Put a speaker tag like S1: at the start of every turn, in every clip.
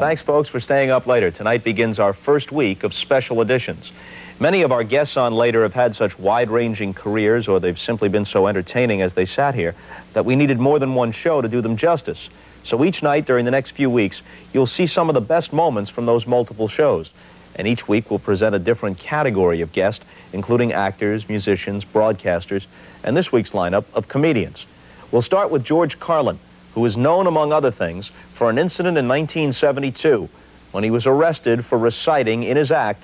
S1: Thanks, folks, for staying up later. Tonight begins our first week of special editions. Many of our guests on later have had such wide-ranging careers, or they've simply been so entertaining as they sat here, that we needed more than one show to do them justice. So each night during the next few weeks, you'll see some of the best moments from those multiple shows. And each week we'll present a different category of guest, including actors, musicians, broadcasters, and this week's lineup of comedians. We'll start with George Carlin, who is known, among other things, for an incident in 1972 when he was arrested for reciting in his act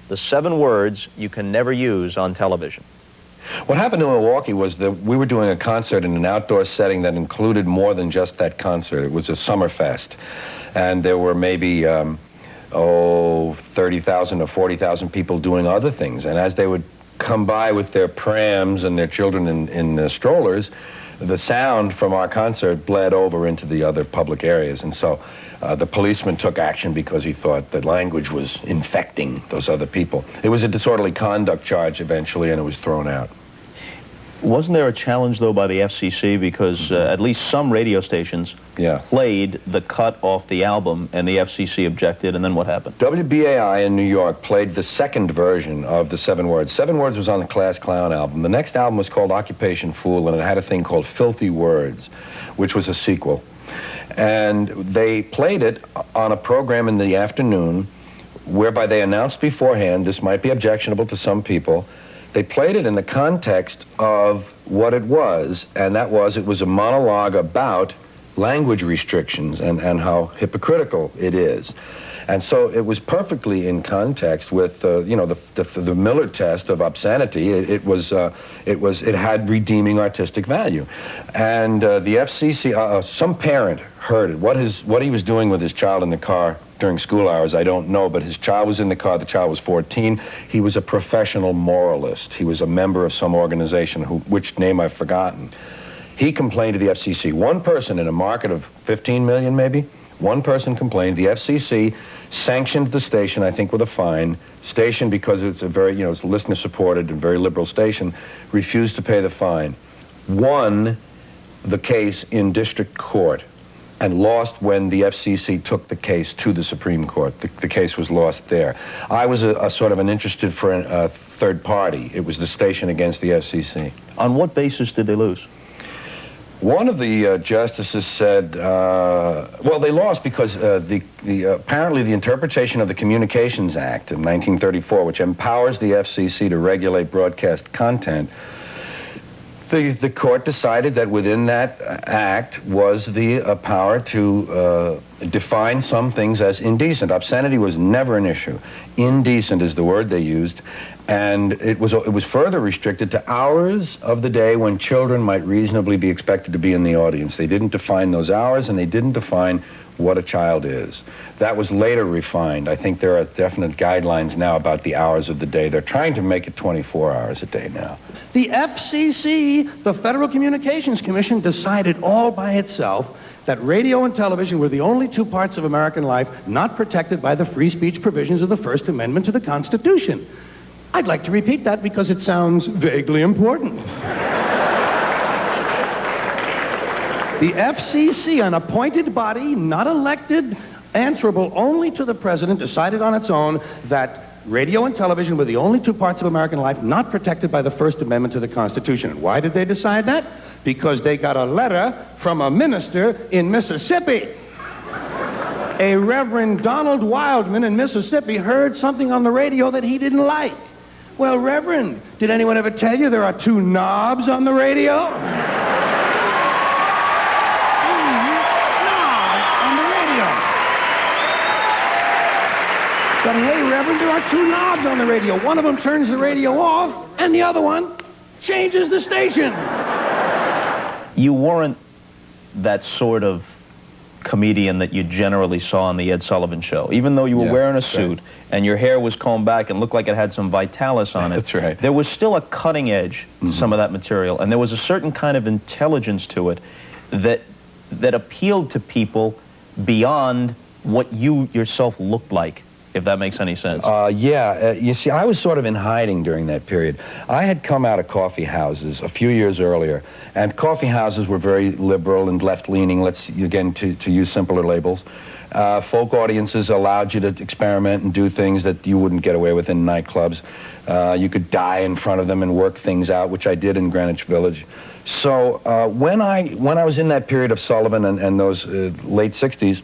S1: the 7 words you can never use on television.
S2: What happened in Milwaukee was that we were doing a concert in an outdoor setting that included more than just that concert. It was a summer fest, and there were maybe 30,000 or 40,000 people doing other things. And as they would come by with their prams and their children in strollers, the sound from our concert bled over into the other public areas. And so the policeman took action because he thought the language was infecting those other people. It was a disorderly conduct charge eventually, and it was thrown out.
S1: Wasn't there a challenge, though, by the FCC? Because at least some radio stations played the cut off the album, and the FCC objected, and then what happened?
S2: WBAI in New York played the second version of the 7 Words. 7 Words was on the Class Clown album. The next album was called Occupation Fool, and it had a thing called Filthy Words, which was a sequel. And they played it on a program in the afternoon whereby they announced beforehand, this might be objectionable to some people. They played it in the context of what it was, and that was, it was a monologue about language restrictions and how hypocritical it is. And so it was perfectly in context with, the Miller test of obscenity. It had redeeming artistic value. And the FCC, some parent heard it. What he was doing with his child in the car during school hours, I don't know, but his child was in the car. The child was 14. He was a professional moralist. He was a member of some organization, which name I've forgotten. He complained to the FCC. One person in a market of 15 million, maybe, one person complained. The FCC sanctioned the station, I think, with a fine. Station, because it's a very, it's listener-supported and very liberal station, refused to pay the fine. Won the case in district court and lost when the FCC took the case to the Supreme Court. The case was lost there. I was a sort of an interested third party. It was the station against the FCC.
S1: On what basis did they lose?
S2: One of the justices said, well, they lost because apparently the interpretation of the Communications Act of 1934, which empowers the FCC to regulate broadcast content, the court decided that within that act was the power to define some things as indecent. Obscenity was never an issue. Indecent is the word they used. And it was further restricted to hours of the day when children might reasonably be expected to be in the audience. They didn't define those hours, and they didn't define what a child is. That was later refined. I think there are definite guidelines now about the hours of the day. They're trying to make it 24 hours a day now.
S3: The FCC, the Federal Communications Commission, decided all by itself that radio and television were the only 2 parts of American life not protected by the free speech provisions of the First Amendment to the Constitution. I'd like to repeat that because it sounds vaguely important. The FCC, an appointed body, not elected, answerable only to the president, decided on its own that radio and television were the only 2 parts of American life not protected by the First Amendment to the Constitution. And why did they decide that? Because they got a letter from a minister in Mississippi. A Reverend Donald Wildman in Mississippi heard something on the radio that he didn't like. Well, Reverend, did anyone ever tell you there are 2 knobs on the radio? But hey, Reverend, there are 2 knobs on the radio. One of them turns the radio off, and the other one changes the station.
S1: You weren't that sort of comedian that you generally saw on the Ed Sullivan Show. Even though you were wearing a suit and your hair was combed back and looked like it had some Vitalis on it,
S2: that's right,
S1: there was still a cutting edge to some of that material, and there was a certain kind of intelligence to it that appealed to people beyond what you yourself looked like, if that makes any sense.
S2: You see, I was sort of in hiding during that period. I had come out of coffee houses a few years earlier, and coffee houses were very liberal and left-leaning, to use simpler labels. Folk audiences allowed you to experiment and do things that you wouldn't get away with in nightclubs. You could die in front of them and work things out, which I did in Greenwich Village. So when I was in that period of Sullivan and those late 60s,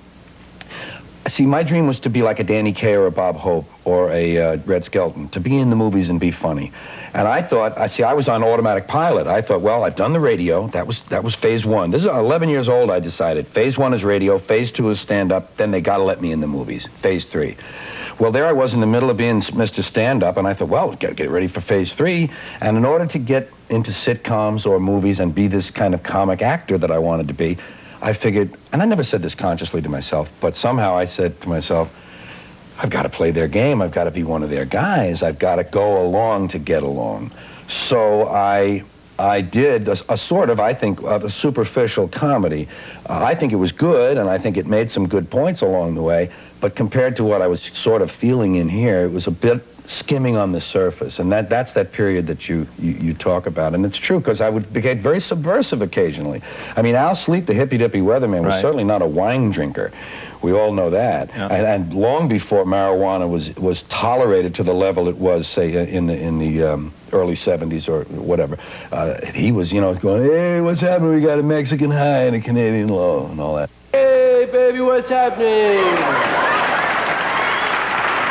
S2: see, my dream was to be like a Danny Kaye or a Bob Hope or a Red Skelton, to be in the movies and be funny. And I thought, I was on automatic pilot. I thought, well, I've done the radio. That was phase one. This is 11 years old, I decided. Phase one is radio, phase two is stand-up, then they got to let me in the movies, phase three. Well, there I was in the middle of being Mr. Stand-Up, and I thought, well, got to get ready for phase three. And in order to get into sitcoms or movies and be this kind of comic actor that I wanted to be, I figured, and I never said this consciously to myself, but somehow I said to myself, I've got to play their game. I've got to be one of their guys. I've got to go along to get along. So I did a sort of, I think, of a superficial comedy. I think it was good, and I think it made some good points along the way, but compared to what I was sort of feeling in here, it was a bit skimming on the surface, and that's that period that you talk about. And it's true, because I would become very subversive occasionally. I mean, Al Sleet, the hippy-dippy weatherman, was certainly not a wine drinker. We all know that. Yeah. And long before marijuana was tolerated to the level it was, say, in the early 70s or whatever, he was, going, hey, what's happening? We got a Mexican high and a Canadian low and all that.
S4: Hey, baby, what's happening?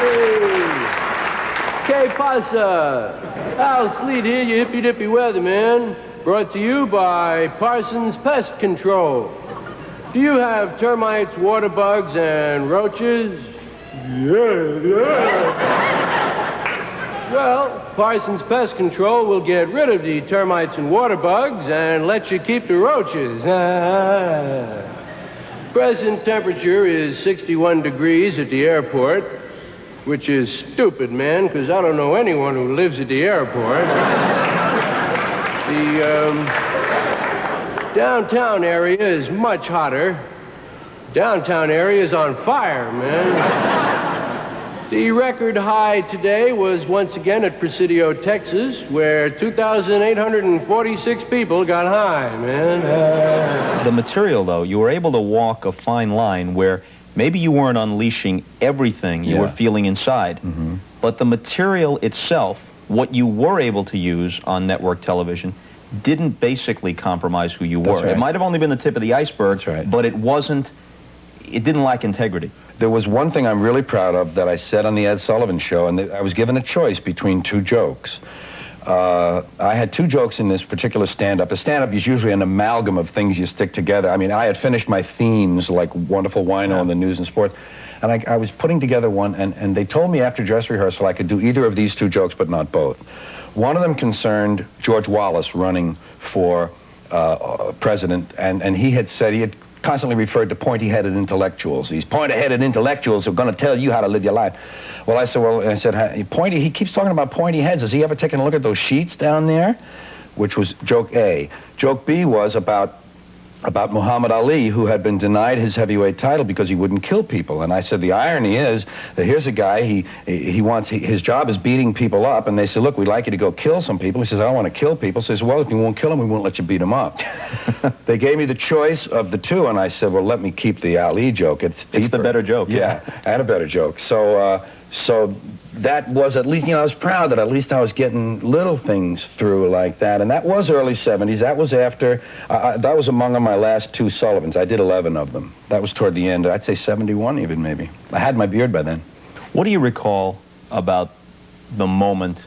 S4: Hey. Que pasa? Al Sleet here, you hippy-dippy weatherman, brought to you by Parsons Pest Control. Do you have termites, water bugs, and roaches? Yeah. Well, Parsons Pest Control will get rid of the termites and water bugs and let you keep the roaches. Present temperature is 61 degrees at the airport, which is stupid, man, because I don't know anyone who lives at the airport. The downtown area is much hotter. Downtown area is on fire, man. The record high today was once again at Presidio, Texas, where 2,846 people got high, man.
S1: The material, though, you were able to walk a fine line where maybe you weren't unleashing everything you were feeling inside, but the material itself, what you were able to use on network television, didn't basically compromise who you were. Right. It might have only been the tip of the iceberg, but it didn't lack integrity.
S2: There was one thing I'm really proud of that I said on the Ed Sullivan Show, and I was given a choice between two jokes. I had two jokes in this particular stand-up. A stand-up is usually an amalgam of things you stick together. I mean, I had finished my themes, like Wonderful Wino and the news and sports, and I was putting together one, and they told me after dress rehearsal I could do either of these two jokes, but not both. One of them concerned George Wallace running for president, and he had said, he had constantly referred to pointy-headed intellectuals. These pointy-headed intellectuals are going to tell you how to live your life. Well, I said, pointy, he keeps talking about pointy heads. Has he ever taken a look at those sheets down there? Which was joke A. Joke B was about Muhammad Ali, who had been denied his heavyweight title because he wouldn't kill people. And I said, the irony is that here's a guy, his job is beating people up, and they said, look, we'd like you to go kill some people. He says, I don't want to kill people. He says, well, if you won't kill them, we won't let you beat them up. They gave me the choice of the two, and I said, well, let me keep the Ali joke. It's
S1: the better joke.
S2: Yeah, I had a better joke. So that was at least, I was proud that at least I was getting little things through like that. And that was early 70s. That was after, that was among my last two Sullivans. I did 11 of them. That was toward the end. I'd say 71 even, maybe. I had my beard by then.
S1: What do you recall about the moment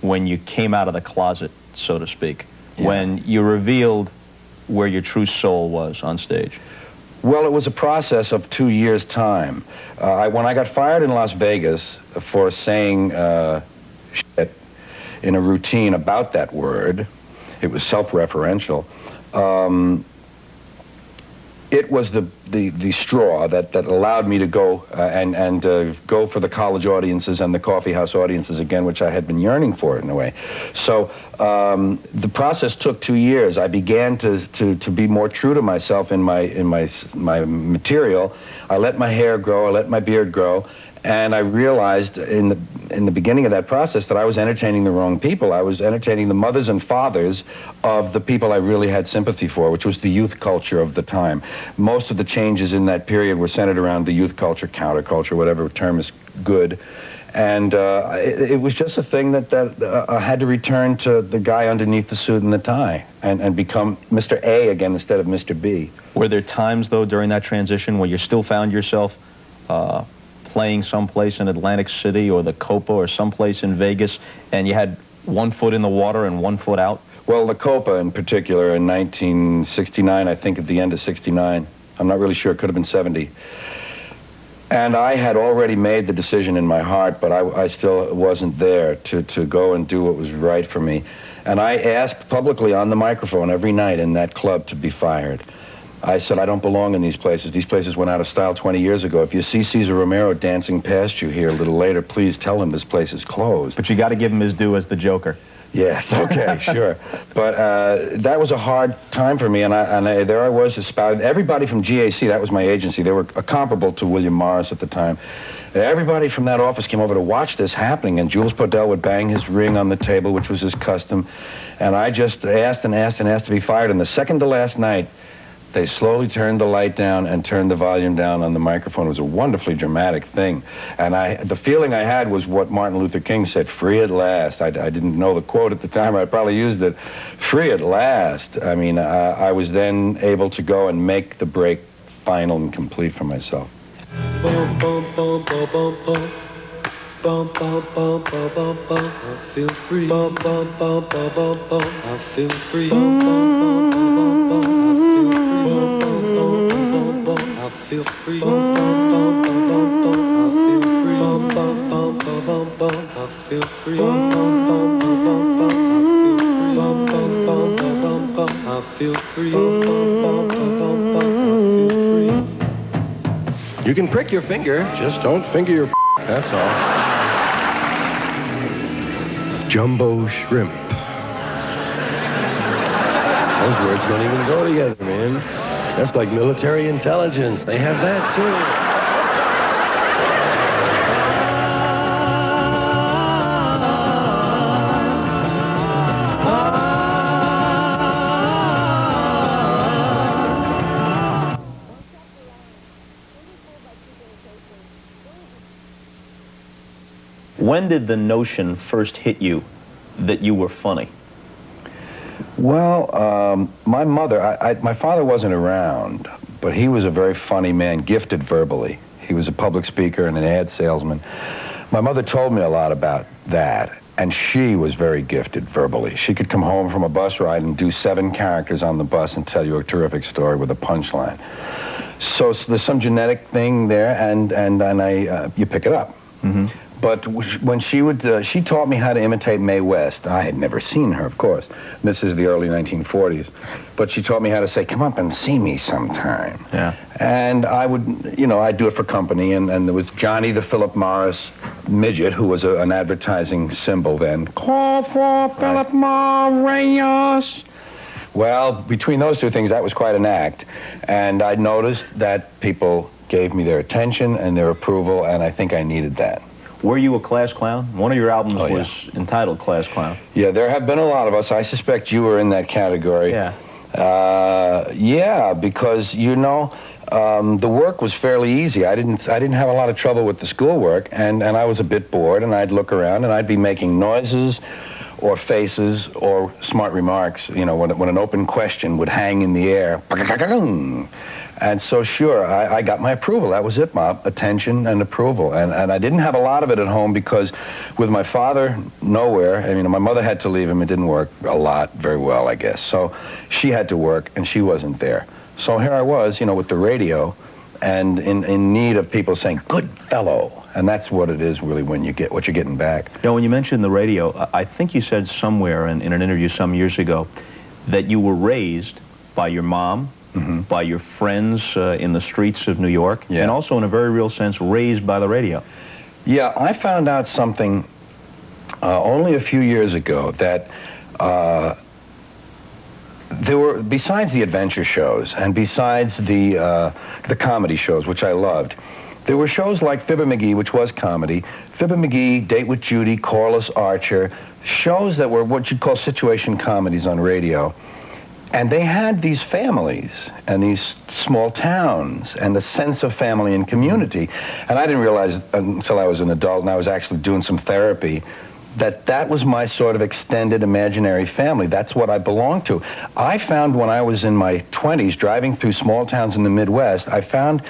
S1: when you came out of the closet, so to speak, when you revealed where your true soul was on stage?
S2: Well, it was a process of 2 years' time. When I got fired in Las Vegas for saying shit in a routine about that word, it was self-referential, it was the straw that allowed me to go and go for the college audiences and the coffee house audiences again, which I had been yearning for in a way. So the process took 2 years. I began to be more true to myself in my material. I let my hair grow, I let my beard grow, And I realized in the beginning of that process that I was entertaining the wrong people. I was entertaining the mothers and fathers of the people I really had sympathy for, which was the youth culture of the time. Most of the changes in that period were centered around the youth culture, counterculture, whatever term is good. And it was just a thing that I had to return to the guy underneath the suit and the tie and become Mr. A again instead of Mr. B.
S1: Were there times, though, during that transition where you still found yourself playing someplace in Atlantic City or the Copa or someplace in Vegas, and you had one foot in the water and one foot out?
S2: Well, the Copa in particular in 1969, I think at the end of 69. I'm not really sure. It could have been 70. And I had already made the decision in my heart, but I still wasn't there to go and do what was right for me. And I asked publicly on the microphone every night in that club to be fired. I said, I don't belong in these places. These places went out of style 20 years ago. If you see Cesar Romero dancing past you here a little later, please tell him this place is closed.
S1: But you got to give him his due as the Joker.
S2: Yes, okay, sure. But that was a hard time for me, and there I was spouting. Everybody from GAC, that was my agency, they were comparable to William Morris at the time. Everybody from that office came over to watch this happening, and Jules Podell would bang his ring on the table, which was his custom, and I just asked and asked and asked to be fired, and the second to last night, they slowly turned the light down and turned the volume down on the microphone. It was a wonderfully dramatic thing. And the feeling I had was what Martin Luther King said, free at last. I didn't know the quote at the time. I probably used it. Free at last. I mean, I was then able to go and make the break final and complete for myself.
S5: Bum, bum, bum, bum, bum, bum. Bum, bum, bum, bum, bum, bum. I feel free. Bum, bum, bum, bum, bum, bum. I feel free. Bum, bum, bum, bum, bum, bum. I feel free. Bum, bum, bum, bum, bum, bum. I feel free. Bum, bum, bum, bum, bum, bum. I feel free. Bum, bum, bum, bum, bum, bum. I feel free. Bum, bum, bum, bum, bum. I feel free.
S4: You can prick your finger, just don't finger your that's all. Jumbo shrimp. Those words don't even go together, man. That's like military intelligence. They have that, too.
S1: When did the notion first hit you that you were funny?
S2: Well, my mother, my father wasn't around, but he was a very funny man, gifted verbally. He was a public speaker and an ad salesman. My mother told me a lot about that, and she was very gifted verbally. She could come home from a bus ride and do 7 characters on the bus and tell you a terrific story with a punchline. So there's some genetic thing there, and you pick it up.
S1: Mm-hmm.
S2: But when she taught me how to imitate Mae West. I had never seen her, of course. This is the early 1940s. But she taught me how to say, come up and see me sometime.
S1: Yeah.
S2: And I would, I'd do it for company. And there was Johnny the Philip Morris midget, who was an advertising symbol then. Call for Philip Morris. Well, between those two things, that was quite an act. And I noticed that people gave me their attention and their approval, and I think I needed that.
S1: Were you a class clown? One of your albums was entitled Class Clown.
S2: Yeah, there have been a lot of us. I suspect you were in that category.
S1: Yeah.
S2: Yeah, because, the work was fairly easy. I didn't have a lot of trouble with the schoolwork, and I was a bit bored, and I'd look around, and I'd be making noises or faces or smart remarks, when an open question would hang in the air. And so, sure, I got my approval. That was it, my attention and approval. And I didn't have a lot of it at home because with my father nowhere, my mother had to leave him. It didn't work a lot very well, I guess. So she had to work, and she wasn't there. So here I was, with the radio and in need of people saying, good fellow. And that's what it is, really, when you get what you're getting back.
S1: When you mentioned the radio, I think you said somewhere in an interview some years ago that you were raised by your mom, mm-hmm. by your friends in the streets of New York, and also in a very real sense raised by the radio. Yeah,
S2: I found out something only a few years ago that there were, besides the adventure shows and besides the comedy shows, which I loved, There were shows like Fibber McGee, which was comedy, Fibber McGee, Date with Judy, Corliss Archer, shows that were what you'd call situation comedies on radio. And they had these families and these small towns and the sense of family and community. And I didn't realize until I was an adult and I was actually doing some therapy that was my sort of extended imaginary family. That's what I belonged to. I found when I was in my 20s, driving through small towns in the Midwest, I found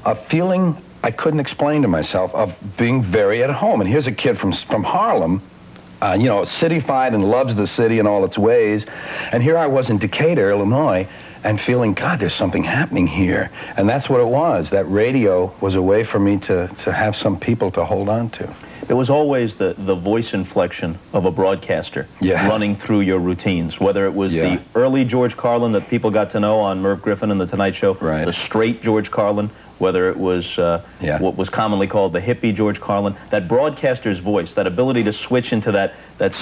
S2: a feeling I couldn't explain to myself of being very at home. And here's a kid from Harlem, you know, cityfied and loves the city and all its ways. And here I was in Decatur, Illinois, and feeling, God, there's something happening here. And that's what it was. That radio was a way for me to have some people to hold on to.
S1: There was always the voice inflection of a broadcaster running through your routines, whether it was the early George Carlin that people got to know on Merv Griffin and The Tonight Show, the straight George Carlin, whether it was what was commonly called the hippie George Carlin, that broadcaster's voice, that ability to switch into that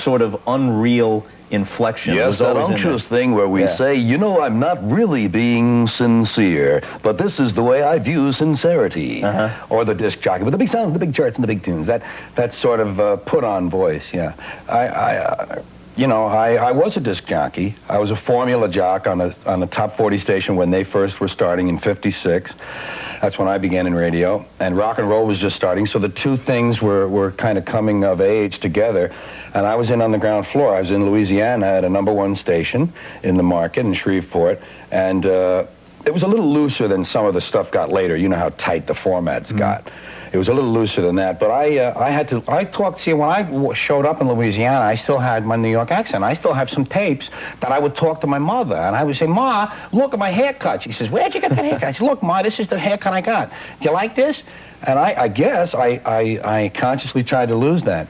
S1: sort of unreal inflection.
S6: Yes, that unctuous thing where we say, you know, I'm not really being sincere, but this is the way I view sincerity.
S2: Or the disc jockey with the big sounds, the big charts, and the big tunes. That sort of put-on voice, You know, I was a disc jockey. I was a formula jock on a top 40 station when they first were starting in '56. That's when I began in radio, and rock and roll was just starting, so the two things were kind of coming of age together, and I was in on the ground floor. I was in Louisiana at a #1 station in the market in Shreveport, and it was a little looser than some of the stuff got later. You know how tight the formats got. It was a little looser than that, but I talked, see, when I showed up in Louisiana, I still had my New York accent. I still have some tapes that I would talk to my mother, and I would say, Ma, look at my haircut. She says, where'd you get that haircut? I said, look, Ma, this is the haircut I got. Do you like this? And I guess I consciously tried to lose that.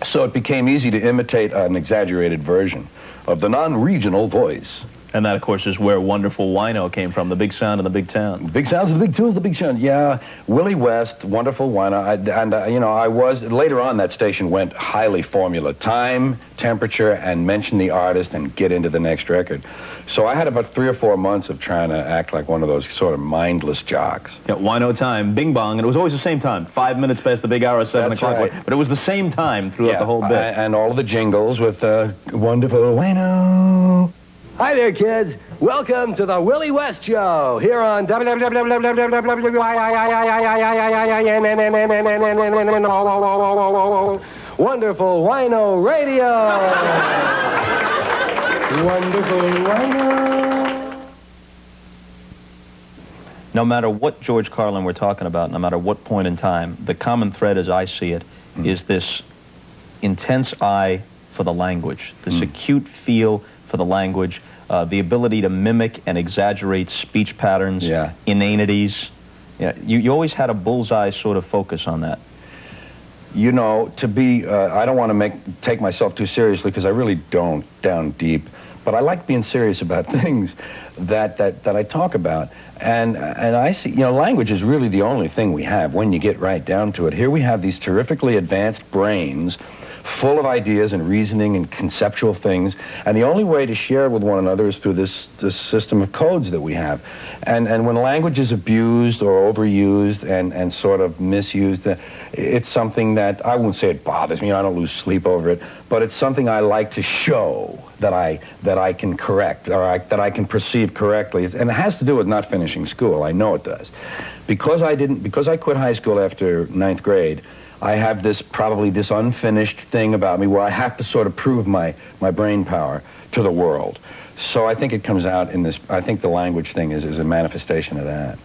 S2: So it became easy to imitate an exaggerated version of the non-regional voice.
S1: And that, of course, is where Wonderful Wino came from, the big sound in the big town.
S2: Big sounds, the big tunes, the big sound. Yeah, Willie West, Wonderful Wino. You know, I was, later on that station went highly formula. Time, temperature, and mention the artist and get into the next record. So I had about 3 or 4 months of trying to act like one of those sort of mindless jocks.
S1: Yeah, Wino time, bing bong, and it was always the same time. 5 minutes past the big hour of 7 o'clock.
S2: Right.
S1: But it was the same time throughout the whole bit.
S2: And all of the jingles with Wonderful Wino.
S7: Hi there, kids. Welcome to the Willie West Show here on Wonderful Wino Radio. Wonderful Wino.
S1: No matter what George Carlin we're talking about, no matter what point in time, the common thread as I see it is this intense eye for the language, this acute feel for the language, the ability to mimic and exaggerate speech patterns, inanities. You always had a bullseye sort of focus on that.
S2: You know, to be, I don't want to take myself too seriously because I really don't down deep, but I like being serious about things that I talk about. And I see, you know, language is really the only thing we have when you get right down to it. Here we have these terrifically advanced brains full of ideas and reasoning and conceptual things, and the only way to share it with one another is through this system of codes that we have. And when language is abused or overused and sort of misused, it's something that, I won't say it bothers me, I don't lose sleep over it, but it's something I like to show that I can correct, or that I can perceive correctly. And it has to do with not finishing school. I know it does. Because I quit high school after 9th grade, I have probably this unfinished thing about me where I have to sort of prove my brain power to the world. So I think it comes out in this, I think the language thing is a manifestation of that.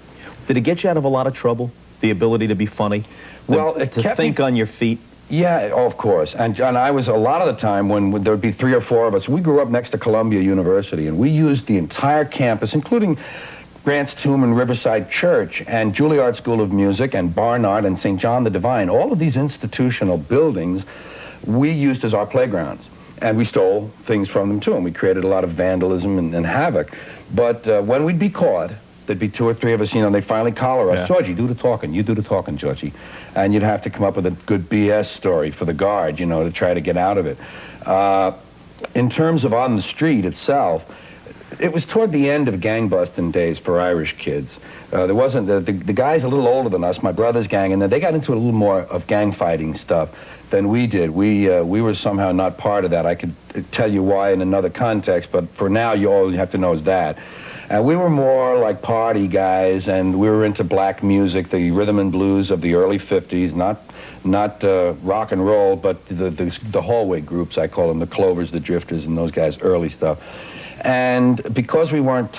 S1: Did it get you out of a lot of trouble, the ability to be funny?
S2: Well, it
S1: to think on your feet?
S2: Yeah, of course. And I was, a lot of the time when there would be 3 or 4 of us, we grew up next to Columbia University, and we used the entire campus, including Grant's Tomb and Riverside Church and Juilliard School of Music and Barnard and St. John the Divine. All of these institutional buildings we used as our playgrounds. And we stole things from them, too, and we created a lot of vandalism and havoc. But when we'd be caught, there'd be 2 or 3 of us, you know, they'd finally collar us. Georgie, do the talking. You do the talking, Georgie. And you'd have to come up with a good BS story for the guard, you know, to try to get out of it. In terms of on the street itself, It was toward the end of gang-busting days for Irish kids. There wasn't the guys a little older than us, my brother's gang, and they got into a little more of gang fighting stuff than we did. We were somehow not part of that. I could tell you why in another context, but for now, all you have to know is that. And we were more like party guys, and we were into black music, the rhythm and blues of the early 50s, not rock and roll, but the hallway groups, I call them, the Clovers, the Drifters, and those guys, early stuff. And because we weren't,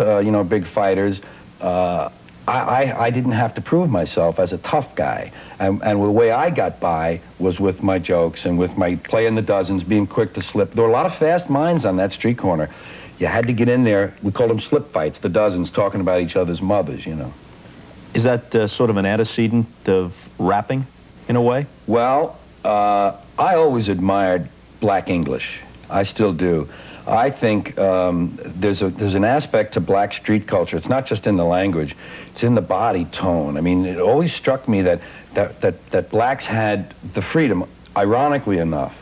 S2: big fighters, I didn't have to prove myself as a tough guy. And the way I got by was with my jokes and with my playing the dozens, being quick to slip. There were a lot of fast minds on that street corner. You had to get in there. We called them slip fights, the dozens, talking about each other's mothers,
S1: Is that sort of an antecedent of rapping, in a way?
S2: Well, I always admired black English. I still do. I think there's an aspect to black street culture. It's not just in the language; it's in the body tone. I mean, it always struck me that blacks had the freedom. Ironically enough,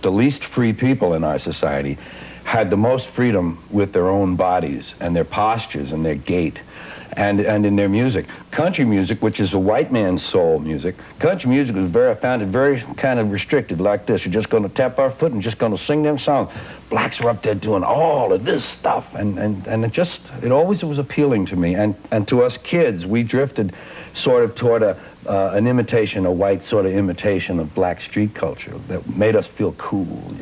S2: the least free people in our society had the most freedom with their own bodies and their postures and their gait. And in their music. Country music, which is a white man's soul music, country music was I found it very kind of restricted like this. You're just going to tap our foot and just going to sing them songs. Blacks were up there doing all of this stuff, and it always was appealing to me. And to us kids, we drifted sort of toward an imitation, a white sort of imitation of black street culture that made us feel cool,